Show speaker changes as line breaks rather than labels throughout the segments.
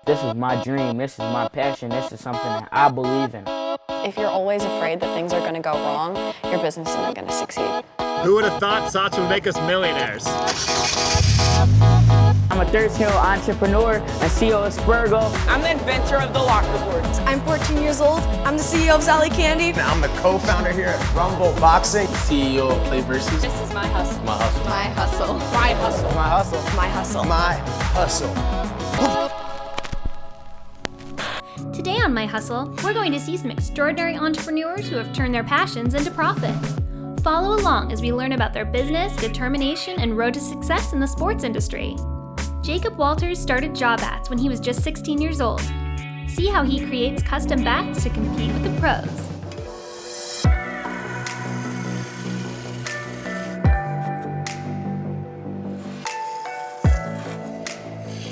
This is my dream, this is my passion, this is something that I believe in.
If you're always afraid that things are going to go wrong, your business isn't going to succeed.
Who would have thought SOTS would make us millionaires?
I'm a third-scale entrepreneur and CEO of Spurgo.
I'm the inventor of the locker boards.
I'm 14 years old. I'm the CEO of Sally Candy.
I'm the co-founder here at Rumble Boxing.
CEO of Play Versus.
This is my hustle.
My hustle.
My hustle.
My hustle.
My hustle.
My hustle.
My hustle.
Today on My Hustle, we're going to see some extraordinary entrepreneurs who have turned their passions into profit. Follow along as we learn about their business, determination, and road to success in the sports industry. Jacob Walters started Jawbats when he was just 16 years old. See how he creates custom bats to compete with the pros.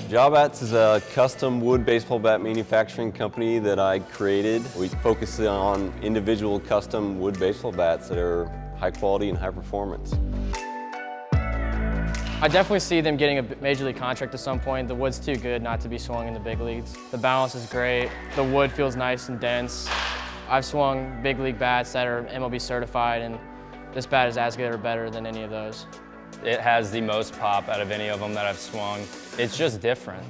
Jawbats is a custom wood baseball bat manufacturing company that I created. We focus on individual custom wood baseball bats that are high quality and high performance.
I definitely see them getting a major league contract at some point. The wood's too good not to be swung in the big leagues. The balance is great. The wood feels nice and dense. I've swung big league bats that are MLB certified, and this bat is as good or better than any of those.
It has the most pop out of any of them that I've swung. It's just different.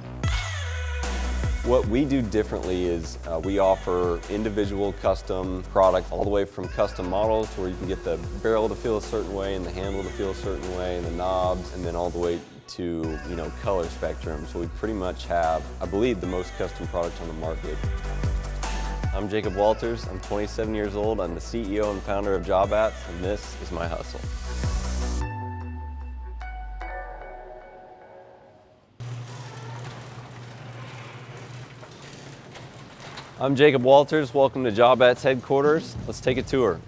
What we do differently is we offer individual custom product, all the way from custom models to where you can get the barrel to feel a certain way and the handle to feel a certain way and the knobs, and then all the way to color spectrum. So we pretty much have, I believe, the most custom product on the market. I'm Jacob Walters. I'm 27 years old. I'm the CEO and founder of Jawbats, and this is my hustle. I'm Jacob Walters. Welcome to Jawbats headquarters. Let's take a tour.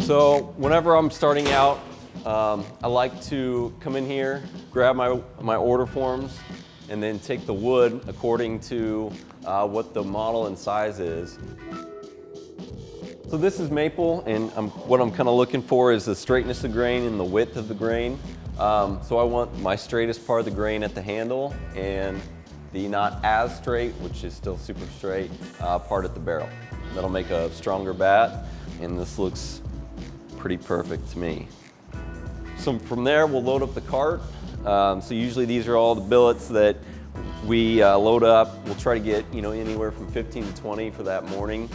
So whenever I'm starting out, I like to come in here, grab my order forms, and then take the wood according to what the model and size is. So this is maple, and what I'm kind of looking for is the straightness of grain and the width of the grain. So I want my straightest part of the grain at the handle and the not as straight, which is still super straight, part at the barrel. That'll make a stronger bat, and this looks pretty perfect to me. So from there, we'll load up the cart. So usually these are all the billets that we load up. We'll try to get anywhere from 15 to 20 for that morning.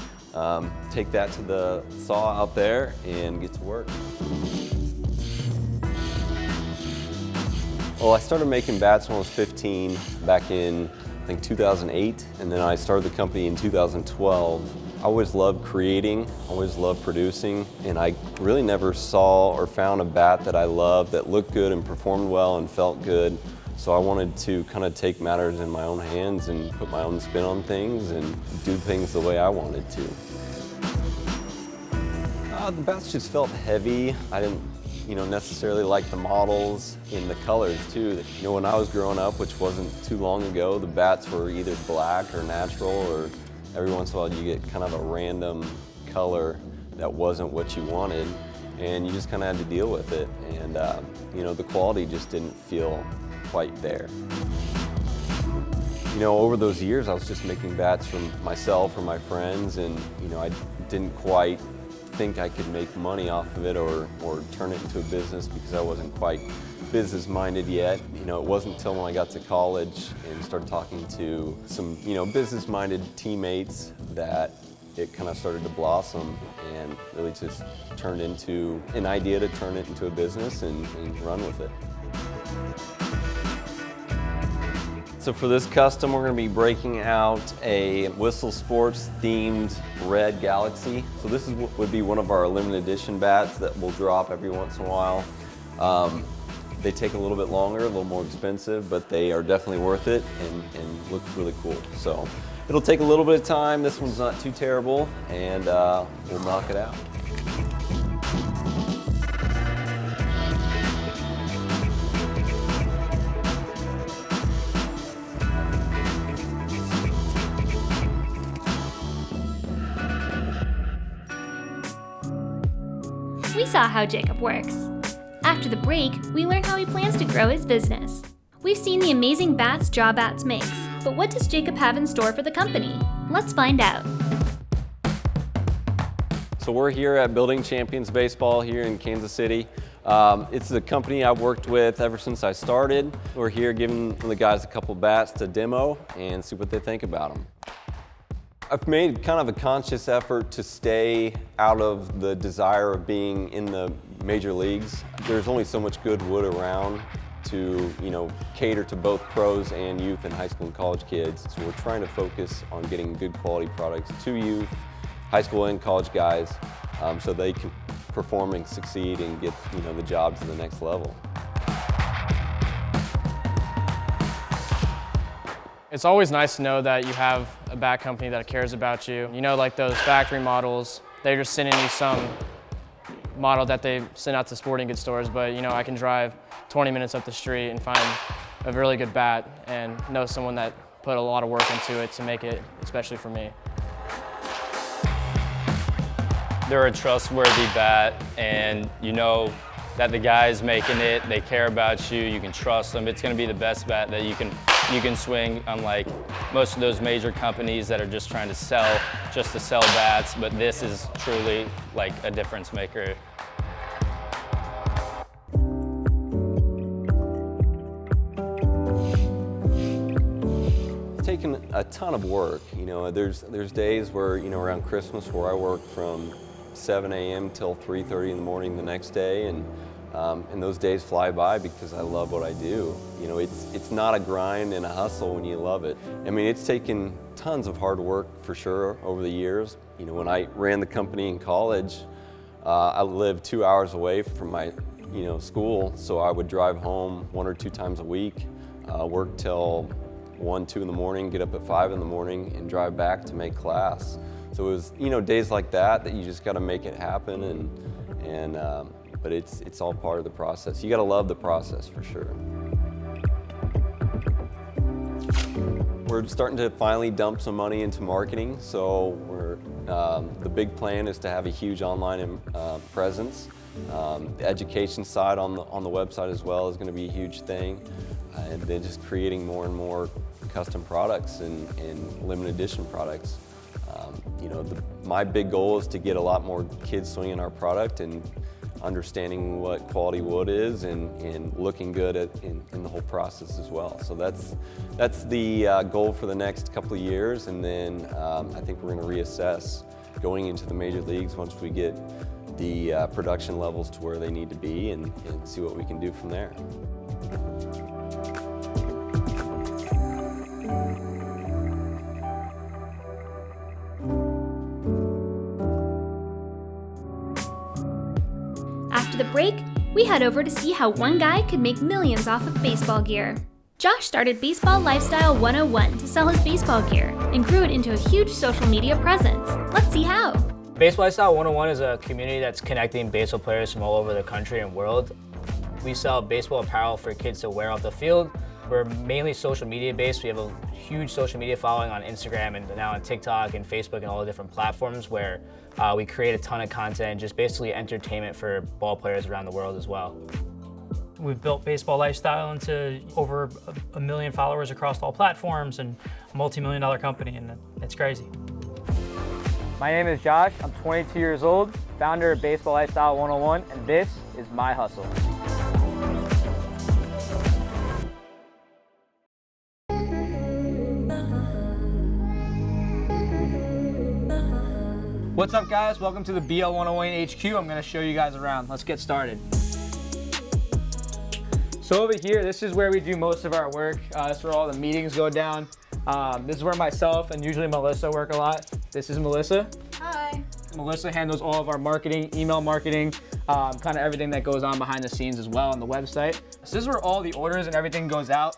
Take that to the saw out there and get to work. Well, I started making bats when I was 15, back in, I think, 2008, and then I started the company in 2012. I always loved creating, always loved producing, and I really never saw or found a bat that I loved that looked good and performed well and felt good. So I wanted to kind of take matters in my own hands and put my own spin on things and do things the way I wanted to. The bats just felt heavy. I didn't necessarily like the models and the colors too. When I was growing up, which wasn't too long ago, the bats were either black or natural, or every once in a while you get kind of a random color that wasn't what you wanted, and you just kind of had to deal with it. And the quality just didn't feel quite there. Over those years, I was just making bats for myself or my friends, and I didn't quite think I could make money off of it or turn it into a business because I wasn't quite business minded yet. It wasn't until when I got to college and started talking to some business minded teammates that it kind of started to blossom and really just turned into an idea to turn it into a business and run with it. So for this custom, we're going to be breaking out a Whistle Sports themed red Galaxy. So this would be one of our limited edition bats that will drop every once in a while. They take a little bit longer, a little more expensive, but they are definitely worth it and look really cool. So it'll take a little bit of time. This one's not too terrible, and we'll knock it out.
We saw how Jacob works. After the break, we learn how he plans to grow his business. We've seen the amazing bats Jawbats makes, but what does Jacob have in store for the company? Let's find out.
So we're here at Building Champions Baseball here in Kansas City. It's a company I've worked with ever since I started. We're here giving the guys a couple bats to demo and see what they think about them. I've made kind of a conscious effort to stay out of the desire of being in the major leagues. There's only so much good wood around to, cater to both pros and youth and high school and college kids. So we're trying to focus on getting good quality products to youth, high school and college guys, so they can perform and succeed and get the job to the next level.
It's always nice to know that you have a bat company that cares about you. Like those factory models, they're just sending you some model that they send out to sporting goods stores, but I can drive 20 minutes up the street and find a really good bat and know someone that put a lot of work into it to make it, especially for me.
They're a trustworthy bat, and you know that the guys making it, they care about you, you can trust them. It's gonna be the best bat that you can swing, unlike most of those major companies that are just trying to sell, just to sell bats, but this is truly like a difference maker.
It's taken a ton of work. There's days where, around Christmas where I work from 7 a.m. till 3:30 in the morning the next day, and those days fly by because I love what I do. It's not a grind and a hustle when you love it. I mean, it's taken tons of hard work for sure over the years. When I ran the company in college, I lived 2 hours away from my school, so I would drive home 1 or 2 times a week, work till 1, 2 in the morning, get up at 5 in the morning and drive back to make class. So it was, days like that you just got to make it happen, but it's all part of the process. You got to love the process for sure. We're starting to finally dump some money into marketing, so the big plan is to have a huge online presence. The education side on the website as well is going to be a huge thing, and then just creating more and more custom products and limited edition products. My big goal is to get a lot more kids swinging our product and understanding what quality wood is and looking good in the whole process as well. So that's the goal for the next couple of years, and then I think we're going to reassess going into the major leagues once we get the production levels to where they need to be and see what we can do from there.
After the break, we head over to see how one guy could make millions off of baseball gear. Josh started Baseball Lifestyle 101 to sell his baseball gear and grew it into a huge social media presence. Let's see how.
Baseball Lifestyle 101 is a community that's connecting baseball players from all over the country and world. We sell baseball apparel for kids to wear off the field. We're mainly social media based. We have a huge social media following on Instagram and now on TikTok and Facebook and all the different platforms where we create a ton of content and just basically entertainment for ball players around the world as well.
We've built Baseball Lifestyle into over 1 million followers across all platforms and a multi-million-dollar company, and it's crazy.
My name is Josh. I'm 22 years old, founder of Baseball Lifestyle 101, and this is my hustle. What's up, guys? Welcome to the BL101 HQ. I'm going to show you guys around. Let's get started. So over here, this is where we do most of our work. This is where all the meetings go down. This is where myself and usually Melissa work a lot. This is Melissa.
Hi.
Melissa handles all of our marketing, email marketing, kind of everything that goes on behind the scenes as well on the website. So this is where all the orders and everything goes out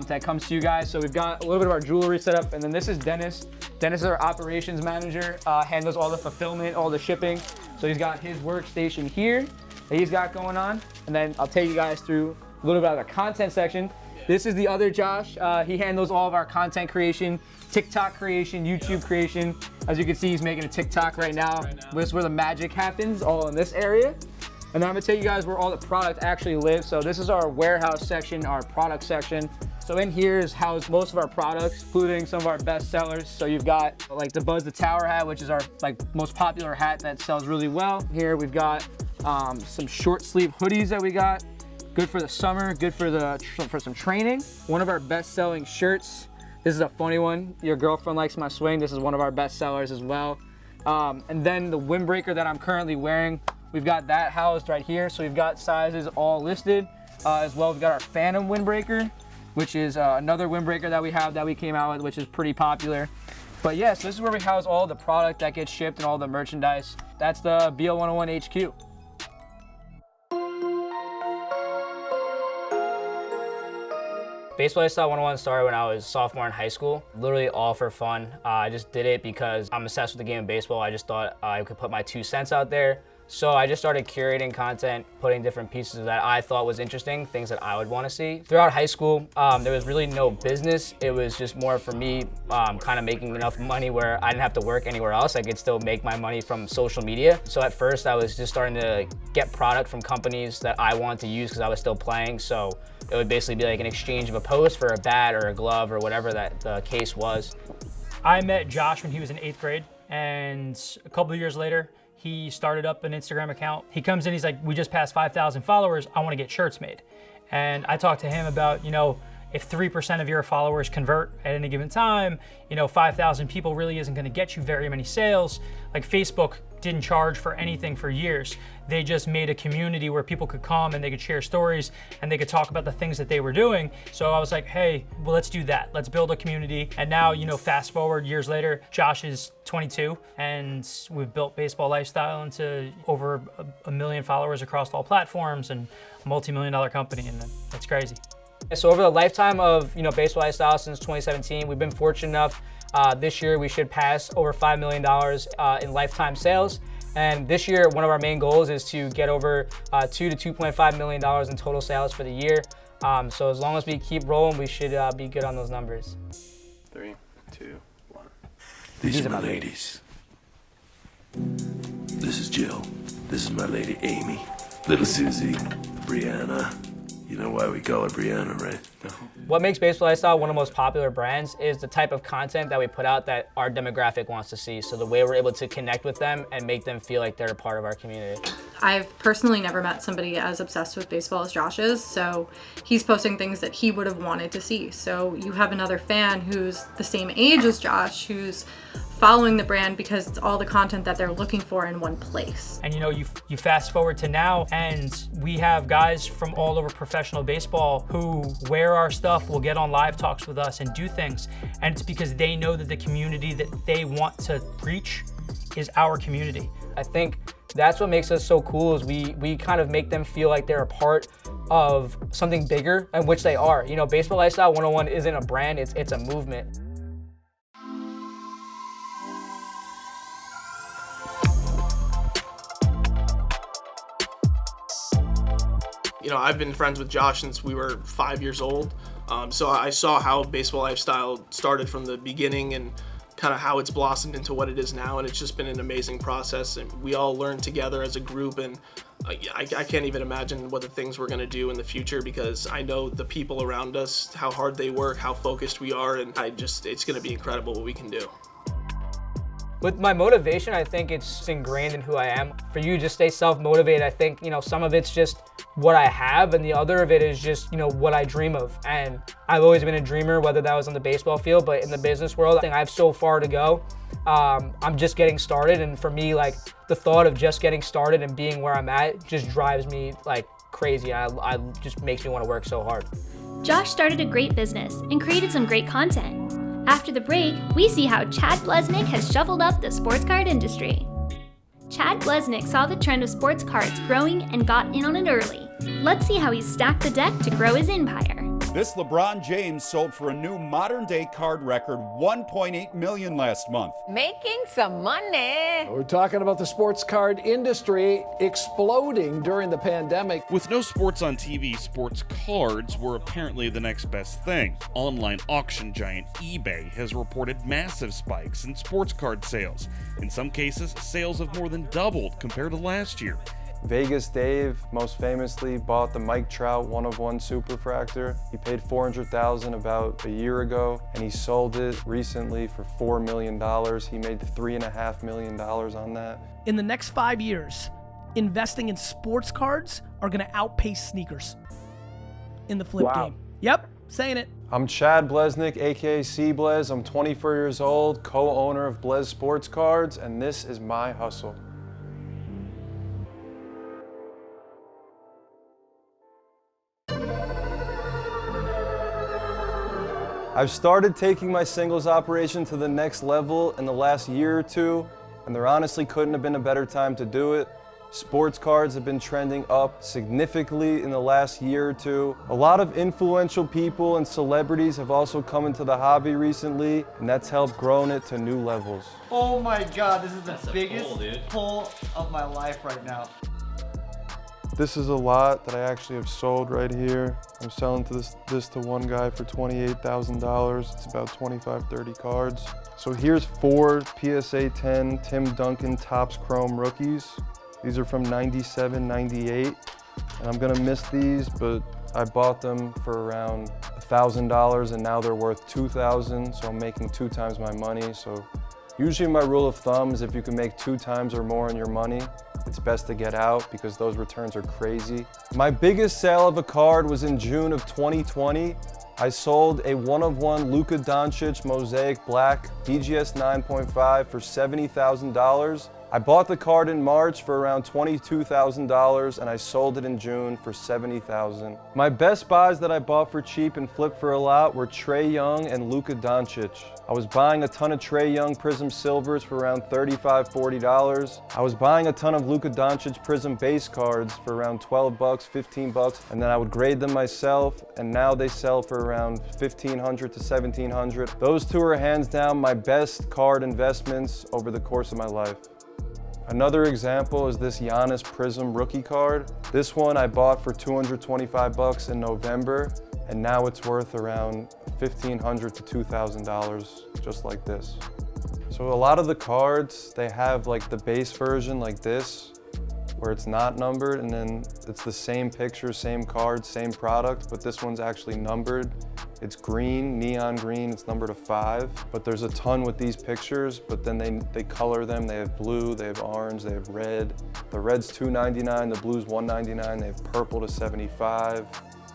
that comes to you guys. So we've got a little bit of our jewelry set up, and then this is Dennis. Dennis is our operations manager, handles all the fulfillment, all the shipping. So he's got his workstation here that he's got going on, and then I'll take you guys through a little bit of the content section. This is the other Josh. He handles all of our content creation, TikTok creation, YouTube creation. As you can see, he's making a TikTok right now. This is where the magic happens, all in this area. And then I'm gonna take you guys where all the product actually lives. So this is our warehouse section, our product section. So in here is housed most of our products, including some of our best sellers. So you've got like the Buzz the Tower hat, which is our like most popular hat that sells really well. Here we've got some short sleeve hoodies that we got. Good for the summer, good for some training. One of our best selling shirts. This is a funny one. Your girlfriend likes my swing. This is one of our best sellers as well. And then the windbreaker that I'm currently wearing, we've got that housed right here. So we've got sizes all listed. As well, we've got our Phantom windbreaker, which is another windbreaker that we have that we came out with, which is pretty popular. But yes, this is where we house all the product that gets shipped and all the merchandise. That's the BL101 HQ.
Baseball Lifestyle 101 started when I was sophomore in high school, literally all for fun. I just did it because I'm obsessed with the game of baseball. I just thought I could put my 2 cents out there. So I just started curating content, putting different pieces that I thought was interesting, things that I would want to see. Throughout high school, there was really no business. It was just more for me kind of making enough money where I didn't have to work anywhere else. I could still make my money from social media. So at first I was just starting to get product from companies that I wanted to use because I was still playing. So it would basically be like an exchange of a post for a bat or a glove or whatever that the case was.
I met Josh when he was in 8th grade, and a couple of years later, he started up an Instagram account. He comes in, he's like, we just passed 5,000 followers. I want to get shirts made. And I talked to him about, you know, if 3% of your followers convert at any given time, you know, 5,000 people really isn't going to get you very many sales. Like Facebook didn't charge for anything for years. They just made a community where people could come and they could share stories and they could talk about the things that they were doing. So I was like, hey, well, let's do that. Let's build a community. And now, you know, fast forward years later, Josh is 22 and we've built Baseball Lifestyle into over 1 million followers across all platforms and a multi-million-dollar company, and that's crazy.
So over the lifetime of, you know, Baseball Lifestyle since 2017, we've been fortunate enough. This year we should pass over $5 million in lifetime sales. And this year, one of our main goals is to get over $2 to $2.5 million in total sales for the year. So as long as we keep rolling, we should be good on those numbers.
3, 2, 1.
These are my ladies. This is Jill. This is my lady Amy. Little Susie. Brianna. You know why we call her Brianna, right? No.
What makes Baseball Lifestyle one of the most popular brands is the type of content that we put out that our demographic wants to see. So the way we're able to connect with them and make them feel like they're a part of our community.
I've personally never met somebody as obsessed with baseball as Josh is, so he's posting things that he would have wanted to see. So you have another fan who's the same age as Josh, who's following the brand because it's all the content that they're looking for in one place.
And you know, you fast forward to now, and we have guys from all over professional baseball who wear our stuff, will get on live talks with us and do things. And it's because they know that the community that they want to reach is our community.
I think that's what makes us so cool, is we kind of make them feel like they're a part of something bigger, and which they are. You know, Baseball Lifestyle 101 isn't a brand, it's a movement.
You know, I've been friends with Josh since we were 5 years old. So I saw how Baseball Lifestyle started from the beginning and kind of how it's blossomed into what it is now. And it's just been an amazing process. And we all learned together as a group. And I can't even imagine what the things we're going to do in the future, because I know the people around us, how hard they work, how focused we are. And it's going to be incredible what we can do.
With my motivation, I think it's ingrained in who I am. For you, just stay self-motivated. I think, you know, some of it's just what I have, and the other of it is just, you know, what I dream of. And I've always been a dreamer, whether that was on the baseball field, but in the business world, I think I have so far to go. I'm just getting started, and for me, like, the thought of just getting started and being where I'm at just drives me like crazy. I just makes me want to work so hard.
Josh started a great business and created some great content. After the break, we see how Chad Blesnick has shuffled up the sports card industry. Chad Blesnick saw the trend of sports cards growing and got in on it early. Let's see how he stacked the deck to grow his empire.
This LeBron James sold for a new modern-day card record $1.8 million last month.
Making some money.
We're talking about the sports card industry exploding during the pandemic.
With no sports on TV, sports cards were apparently the next best thing. Online auction giant eBay has reported massive spikes in sports card sales. In some cases, sales have more than doubled compared to last year.
Vegas Dave, most famously, bought the Mike Trout 1/1 Superfractor. He paid $400,000 about a year ago, and he sold it recently for $4 million. He made $3.5 million on that.
In the next 5 years, investing in sports cards are gonna outpace sneakers in the flip game. Yep, saying it.
I'm Chad Blesnick, aka C-Blez. I'm 24 years old, co-owner of Blez Sports Cards, and this is my hustle. I've started taking my singles operation to the next level in the last year or two, and there honestly couldn't have been a better time to do it. Sports cards have been trending up significantly in the last year or two. A lot of influential people and celebrities have also come into the hobby recently, and that's helped grow it to new levels.
Oh my God, this is the biggest pull of my life right now.
This is a lot that I actually have sold right here. I'm selling this to one guy for $28,000. It's about 25, 30 cards. So here's 4 PSA 10 Tim Duncan Topps Chrome rookies. These are from 97, 98, and I'm gonna miss these, but I bought them for around $1,000 and now they're worth $2,000, so I'm making 2 times my money. So usually my rule of thumb is if you can make 2 times or more on your money, it's best to get out because those returns are crazy. My biggest sale of a card was in June of 2020. I sold a 1/1 Luka Doncic Mosaic Black BGS 9.5 for $70,000. I bought the card in March for around $22,000 and I sold it in June for $70,000. My best buys that I bought for cheap and flipped for a lot were Trae Young and Luka Doncic. I was buying a ton of Trae Young Prism Silvers for around $35, $40. I was buying a ton of Luka Doncic Prism base cards for around $12, $15, and then I would grade them myself, and now they sell for around $1,500 to $1,700. Those 2 are hands down my best card investments over the course of my life. Another example is this Giannis Prism rookie card. This one I bought for $225 in November, and now it's worth around $1,500 to $2,000, just like this. So a lot of the cards, they have like the base version like this, where it's not numbered, and then it's the same picture, same card, same product, but this one's actually numbered. It's green, neon green, it's numbered to 5, but there's a ton with these pictures, but then they color them. They have blue, they have orange, they have red. The red's $2.99, the blue's $1.99, they have purple to $75,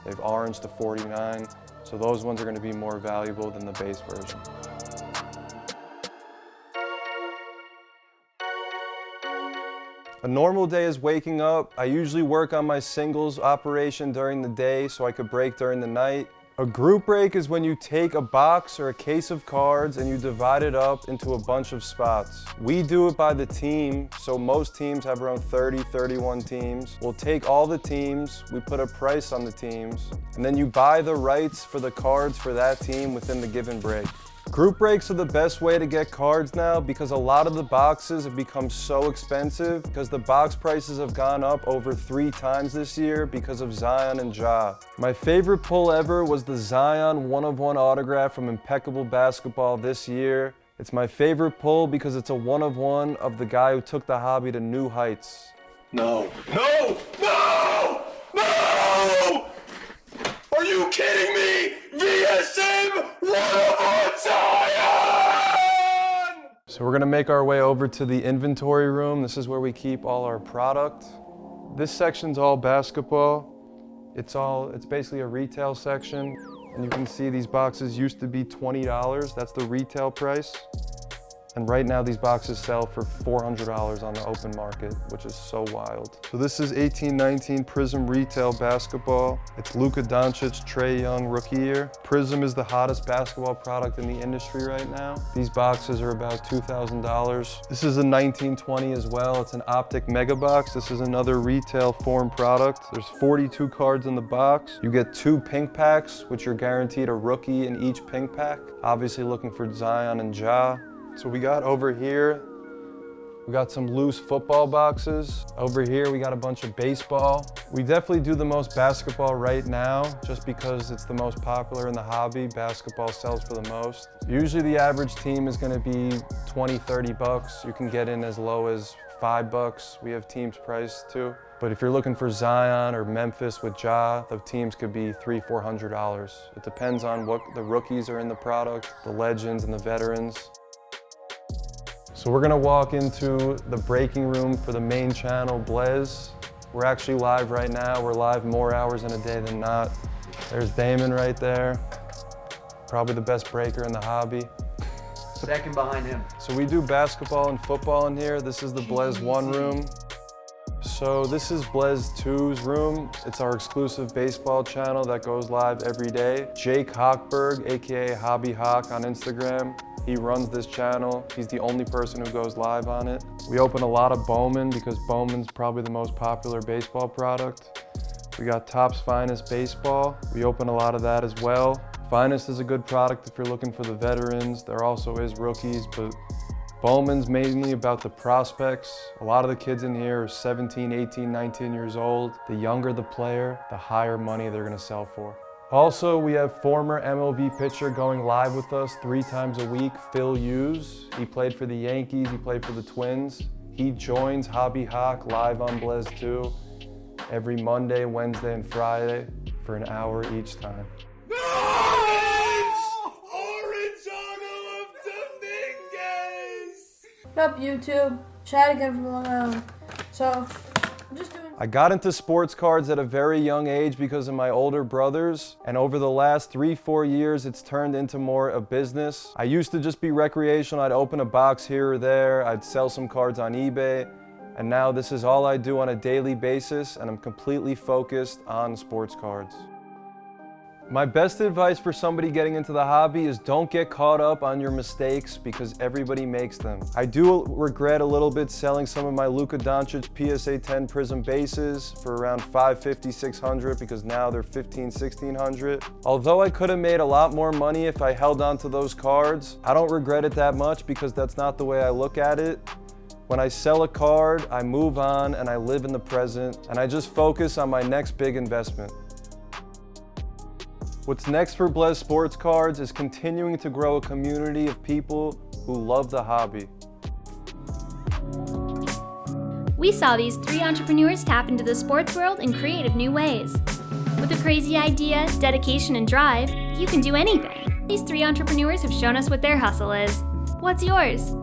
they have orange to $49. So those ones are gonna be more valuable than the base version. A normal day is waking up. I usually work on my singles operation during the day so I could break during the night. A group break is when you take a box or a case of cards and you divide it up into a bunch of spots. We do it by the team, so most teams have around 30, 31 teams. We'll take all the teams, we put a price on the teams, and then you buy the rights for the cards for that team within the given break. Group breaks are the best way to get cards now because a lot of the boxes have become so expensive because the box prices have gone up over 3 times this year because of Zion and Ja. My favorite pull ever was the Zion 1/1 autograph from Impeccable Basketball this year. It's my favorite pull because it's a 1/1 of the guy who took the hobby to new heights.
No! No! No! No! Are you kidding me? VSM 1/1 Zion!
So we're gonna make our way over to the inventory room. This is where we keep all our product. This section's all basketball. It's basically a retail section. And you can see these boxes used to be $20. That's the retail price. And right now these boxes sell for $400 on the open market, which is so wild. So this is 18-19 Prism Retail Basketball. It's Luka Doncic, Trae Young rookie year. Prism is the hottest basketball product in the industry right now. These boxes are about $2,000. This is a 19-20 as well. It's an Optic Mega Box. This is another retail form product. There's 42 cards in the box. You get 2 pink packs, which you're guaranteed a rookie in each pink pack. Obviously looking for Zion and Ja. So we got over here, we got some loose football boxes. Over here, we got a bunch of baseball. We definitely do the most basketball right now, just because it's the most popular in the hobby. Basketball sells for the most. Usually the average team is gonna be $20, $30. You can get in as low as $5. We have teams priced too. But if you're looking for Zion or Memphis with Ja, the teams could be $300, $400. It depends on what the rookies are in the product, the legends and the veterans. So we're gonna walk into the breaking room for the main channel, Blaze. We're actually live right now. We're live more hours in a day than not. There's Damon right there. Probably the best breaker in the hobby.
Second behind him.
So we do basketball and football in here. This is the Blaze 1 room. So this is Blaze 2's room. It's our exclusive baseball channel that goes live every day. Jake Hochberg, AKA Hobby Hawk on Instagram. He runs this channel. He's the only person who goes live on it. We open a lot of Bowman because Bowman's probably the most popular baseball product. We got Topps Finest Baseball. We open a lot of that as well. Finest is a good product if you're looking for the veterans. There also is rookies, but Bowman's mainly about the prospects. A lot of the kids in here are 17, 18, 19 years old. The younger the player, the higher money they're gonna sell for. Also, we have former MLB pitcher going live with us 3 times a week, Phil Hughes. He played for the Yankees, he played for the Twins. He joins Hobby Hawk live on Blaze 2 every Monday, Wednesday, and Friday for an hour each time.
What up, YouTube? Chad again from Long Island. So, I'm just doing...
I got into sports cards at a very young age because of my older brothers, and over the last 3-4 years, it's turned into more a business. I used to just be recreational. I'd open a box here or there. I'd sell some cards on eBay, and now this is all I do on a daily basis, and I'm completely focused on sports cards. My best advice for somebody getting into the hobby is don't get caught up on your mistakes because everybody makes them. I do regret a little bit selling some of my Luka Doncic PSA 10 Prism bases for around $550, $600 because now they're $1,500, $1,600. Although I could have made a lot more money if I held on to those cards, I don't regret it that much because that's not the way I look at it. When I sell a card, I move on and I live in the present and I just focus on my next big investment. What's next for Blaze Sports Cards is continuing to grow a community of people who love the hobby.
We saw these 3 entrepreneurs tap into the sports world in creative new ways. With a crazy idea, dedication, and drive, you can do anything. These 3 entrepreneurs have shown us what their hustle is. What's yours?